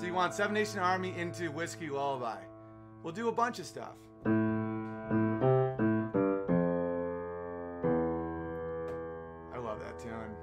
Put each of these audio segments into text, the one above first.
So you want Seven Nation Army into Whiskey Lullaby. We'll do a bunch of stuff. I love that tune.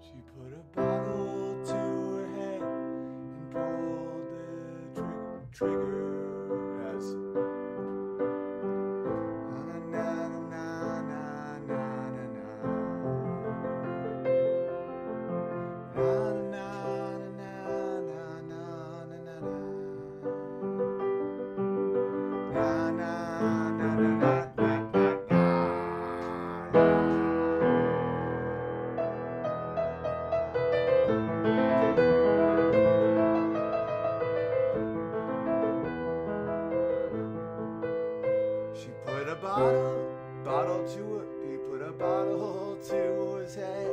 She put a bottle to her head and pulled the trigger as na na na na na na na na na na na na na. She put a bottle to her, he put a bottle to his head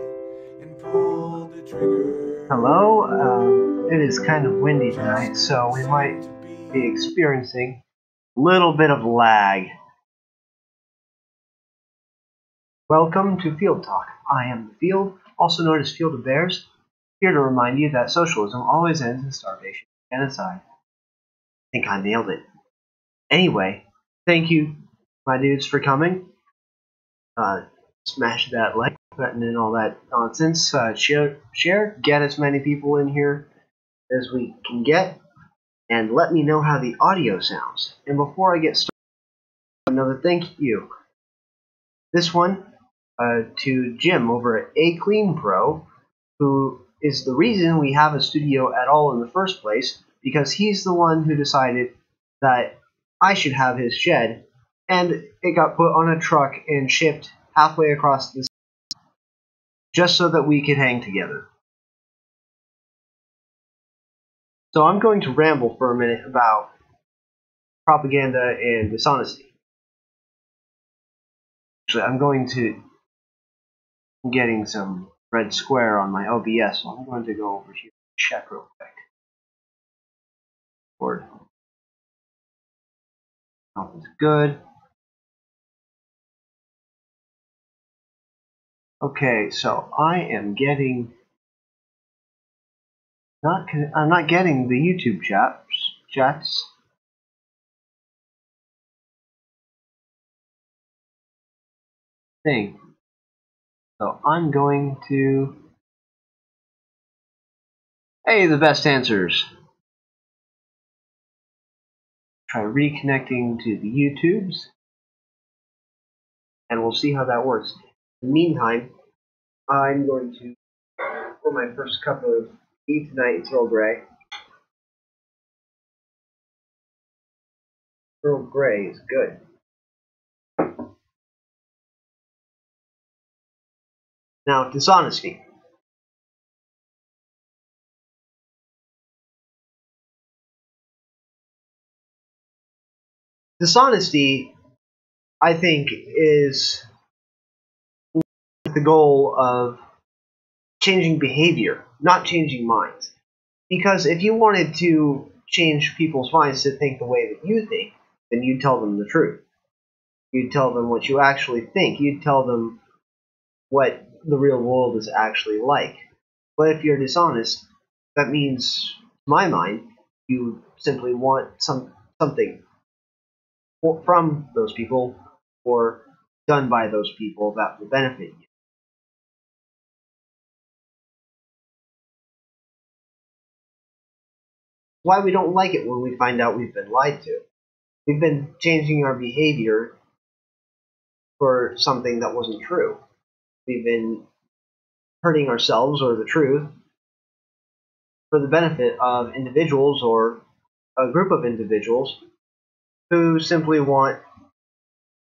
and pulled the trigger. Hello, it is kind of windy tonight, so we might be experiencing a little bit of lag. Welcome to Field Talk. I am the Field, also known as Field of Bears, here to remind you that socialism always ends in starvation and genocide. I think I nailed it. Anyway, thank you, my dudes, for coming. Smash that like button and all that nonsense. Share, get as many people in here as we can get, and let me know how the audio sounds. And before I get started, another thank you. This one to Jim over at A Clean Pro, who is the reason we have a studio at all in the first place, because he's the one who decided that I should have his shed, and it got put on a truck and shipped halfway across the state just so that we could hang together. So I'm going to ramble for a minute about propaganda and dishonesty. Actually, I'm getting some red square on my OBS, so I'm going to go over here and check real quick. Word. That was good. Okay, so I am getting I'm not getting the YouTube chats. Thing. So I'm going to the best answers. Try reconnecting to the YouTubes, and we'll see how that works. In the meantime, I'm going to, for my first cup of tea tonight. It's Earl Grey. Earl Grey is good. Now, dishonesty. Dishonesty, I think, is the goal of changing behavior, not changing minds. Because if you wanted to change people's minds to think the way that you think, then you'd tell them the truth. You'd tell them what you actually think. You'd tell them what the real world is actually like. But if you're dishonest, that means, to my mind, you simply want something from those people or done by those people that will benefit you. Why we don't like it when we find out we've been lied to. We've been changing our behavior for something that wasn't true. We've been hurting ourselves or the truth for the benefit of individuals or a group of individuals who simply want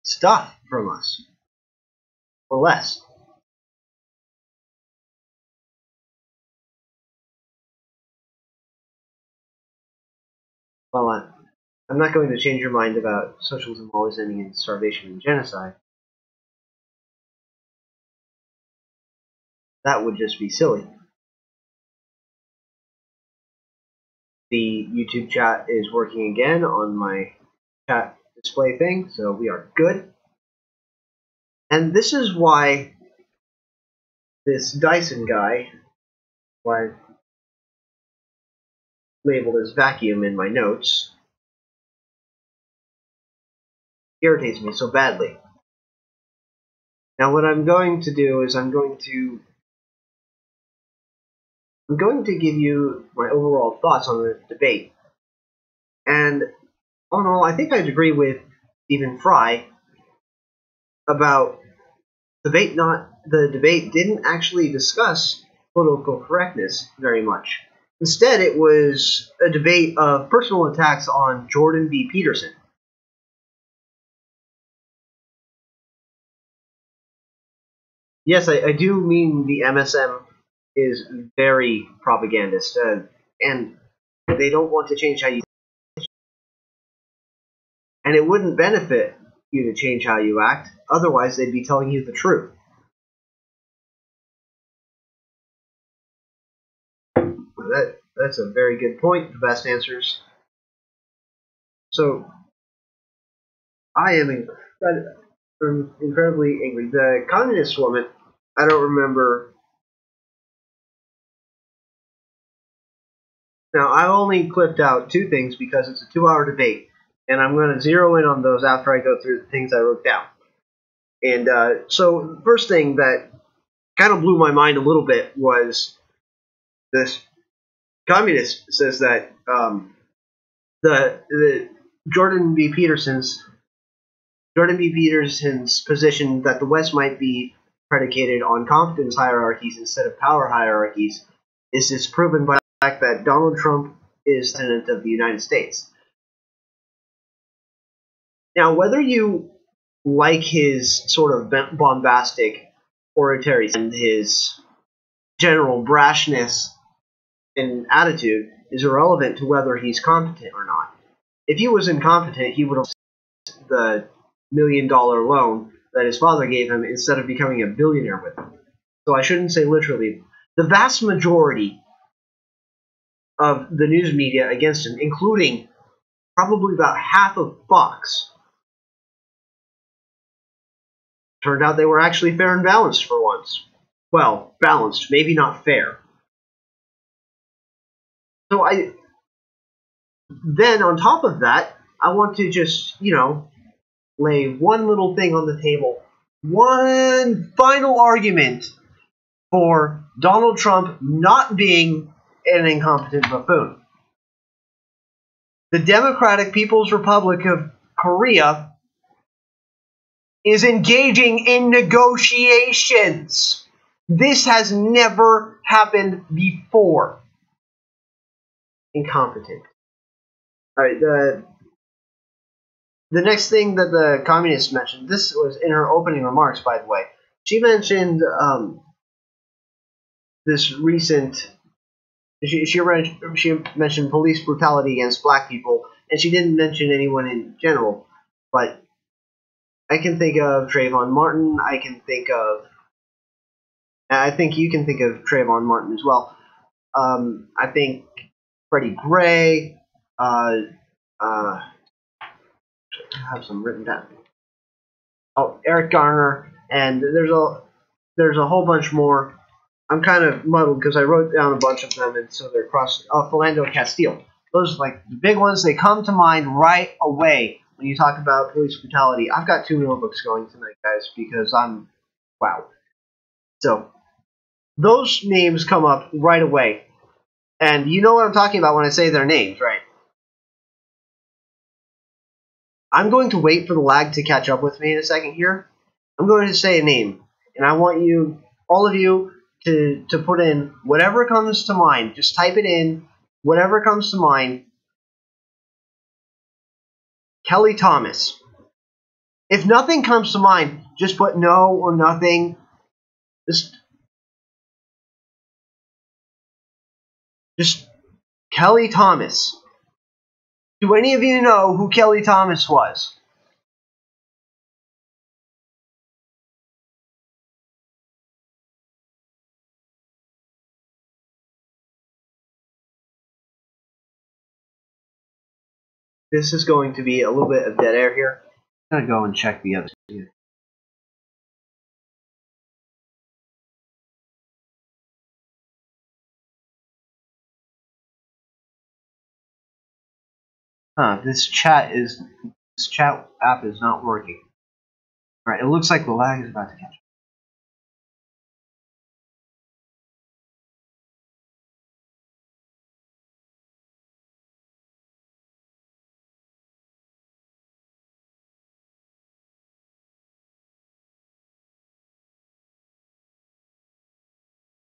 stuff from us or less. Well, I'm not going to change your mind about socialism always ending in starvation and genocide. That would just be silly. The YouTube chat is working again on my chat display thing, so we are good. And this is why this Dyson guy, who I've labeled as vacuum in my notes, irritates me so badly. Now what I'm going to do is I'm going to give you my overall thoughts on the debate. And all in all, I think I'd agree with Stephen Fry about the debate didn't actually discuss political correctness very much. Instead, it was a debate of personal attacks on Jordan B. Peterson. Yes, I do mean the MSM is very propagandist, and they don't want to change how you think. And it wouldn't benefit you to change how you act, otherwise they'd be telling you the truth. That's a very good point, the best answers. So, I am incredibly angry. The communist woman, I don't remember. Now, I only clipped out 2 things because it's a 2-hour debate, and I'm going to zero in on those after I go through the things I wrote down. And so, the first thing that kind of blew my mind a little bit was this communist says that the Jordan B. Peterson's position that the West might be predicated on competence hierarchies instead of power hierarchies is disproven by the fact that Donald Trump is President of the United States. Now, whether you like his sort of bombastic oratory and his general brashness and attitude is irrelevant to whether he's competent or not. If he was incompetent, he would have the $1 million loan that his father gave him instead of becoming a billionaire with it. So I shouldn't say literally. The vast majority of the news media against him, including probably about half of Fox, turned out they were actually fair and balanced for once. Well, balanced, maybe not fair. So then on top of that, I want to just, lay one little thing on the table. One final argument for Donald Trump not being an incompetent buffoon. The Democratic People's Republic of Korea is engaging in negotiations. This has never happened before. incompetent. Alright, the next thing that the communist mentioned, this was in her opening remarks, by the way. She mentioned this recent. She mentioned police brutality against black people, and she didn't mention anyone in general. But I can think of Trayvon Martin. I think you can think of Trayvon Martin as well. I think Freddie Gray. I have some written down. Oh, Eric Garner, and there's a whole bunch more. I'm kind of muddled because I wrote down a bunch of them, and so they're cross. Philando Castile. Those are like the big ones. They come to mind right away when you talk about police brutality. I've got 2 notebooks going tonight, guys, because wow. So those names come up right away, and you know what I'm talking about when I say their names, right? I'm going to wait for the lag to catch up with me in a second here. I'm going to say a name, and I want you, all of you, to put in whatever comes to mind. Just type it in, whatever comes to mind. Kelly Thomas. If nothing comes to mind, just put no or nothing. Just Kelly Thomas. Do any of you know who Kelly Thomas was? This is going to be a little bit of dead air here. I'm going to go and check the other. This chat app is not working. Alright, it looks like the lag is about to catch up.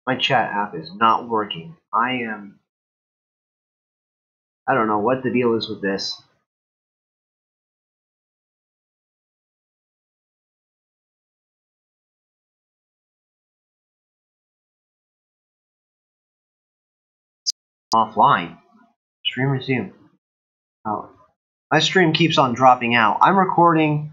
My chat app is not working. I don't know what the deal is with this. Offline. Stream resume. Oh, my stream keeps on dropping out. I'm recording